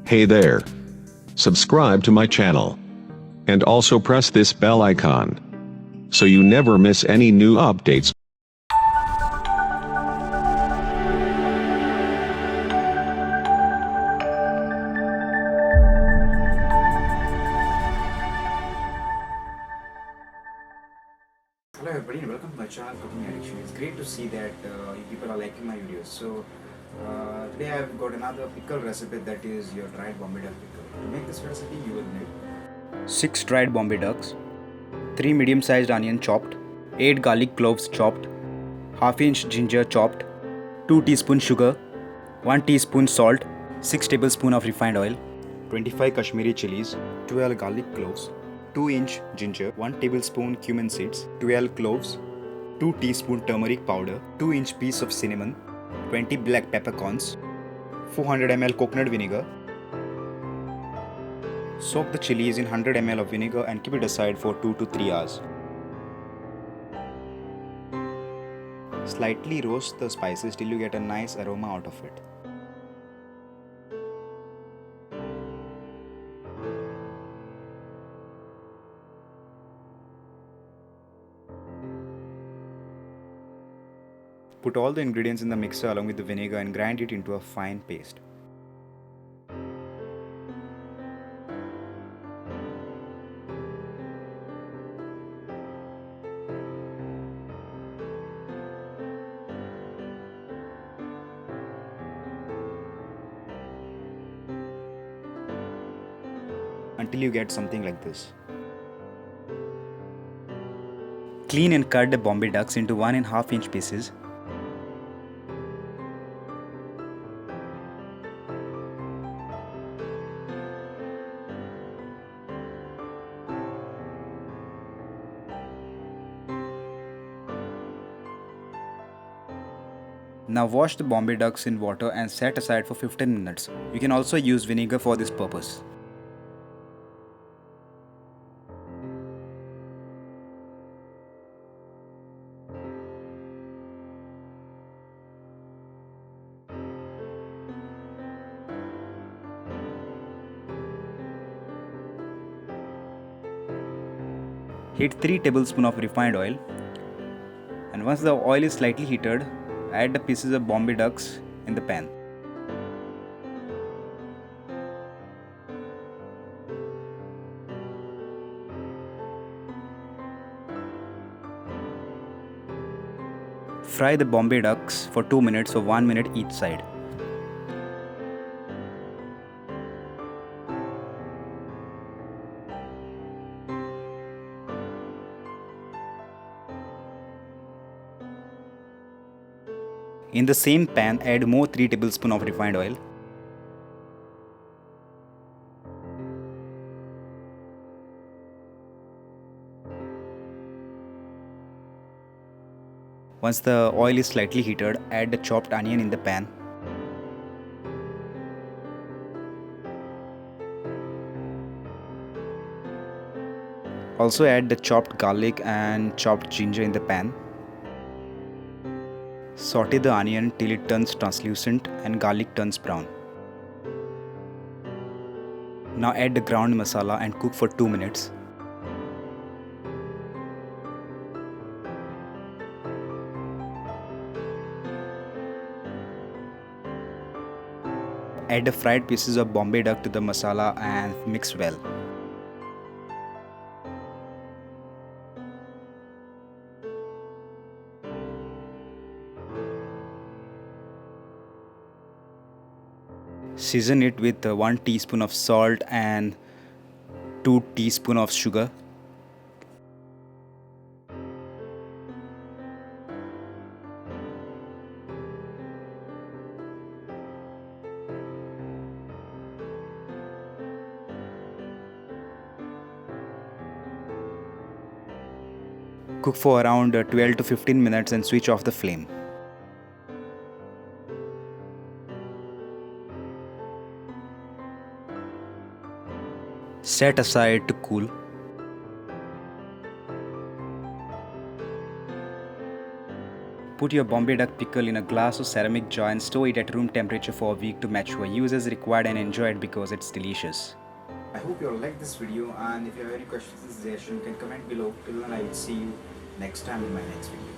Hey there. Subscribe to my channel. And also press this bell icon, so you never miss any new updates. Hello everybody and welcome to my channel Culinaryart. It's great to see that you people are liking my videos. So today I've got another pickle recipe, that is your dried BombayDuck pickle. To make this recipe you will need 6 dried BombayDucks, 3 medium sized onion chopped, 8 garlic cloves chopped, half inch ginger chopped, 2 teaspoon sugar, 1 teaspoon salt, 6 tablespoon of refined oil, 25 Kashmiri chilies, 12 garlic cloves, 2-inch ginger, 1 tablespoon cumin seeds, 12 cloves, 2 teaspoon turmeric powder, 2-inch piece of cinnamon, 20 black peppercorns, 400 ml coconut vinegar. Soak the chilies in 100 ml of vinegar and keep it aside for 2 to 3 hours. Slightly roast the spices till you get a nice aroma out of it. Put all the ingredients in the mixer along with the vinegar and grind it into a fine paste. Until you get something like this. Clean and cut the Bombay ducks into 1.5 inch pieces. Now wash the Bombay ducks in water and set aside for 15 minutes. You can also use vinegar for this purpose. Heat 3 tablespoons of refined oil, and once the oil is slightly heated, add the pieces of Bombay ducks in the pan. Fry the Bombay ducks for 2 minutes or 1 minute each side. In the same pan, add more 3 tablespoons of refined oil. Once the oil is slightly heated, add the chopped onion in the pan. Also add the chopped garlic and chopped ginger in the pan. Saute the onion till it turns translucent and garlic turns brown. Now add the ground masala and cook for 2 minutes. Add the fried pieces of Bombay duck to the masala and mix well. Season it with 1 teaspoon of salt and 2 teaspoons of sugar. Cook for around 12 to 15 minutes and switch off the flame. Set aside to cool. Put your BombayDuck pickle in a glass or ceramic jar and store it at room temperature for a week to mature. Use as required and enjoy it because it's delicious. I hope you all like this video, and if you have any questions or suggestions, you can comment below. Till then, I will see you next time in my next video.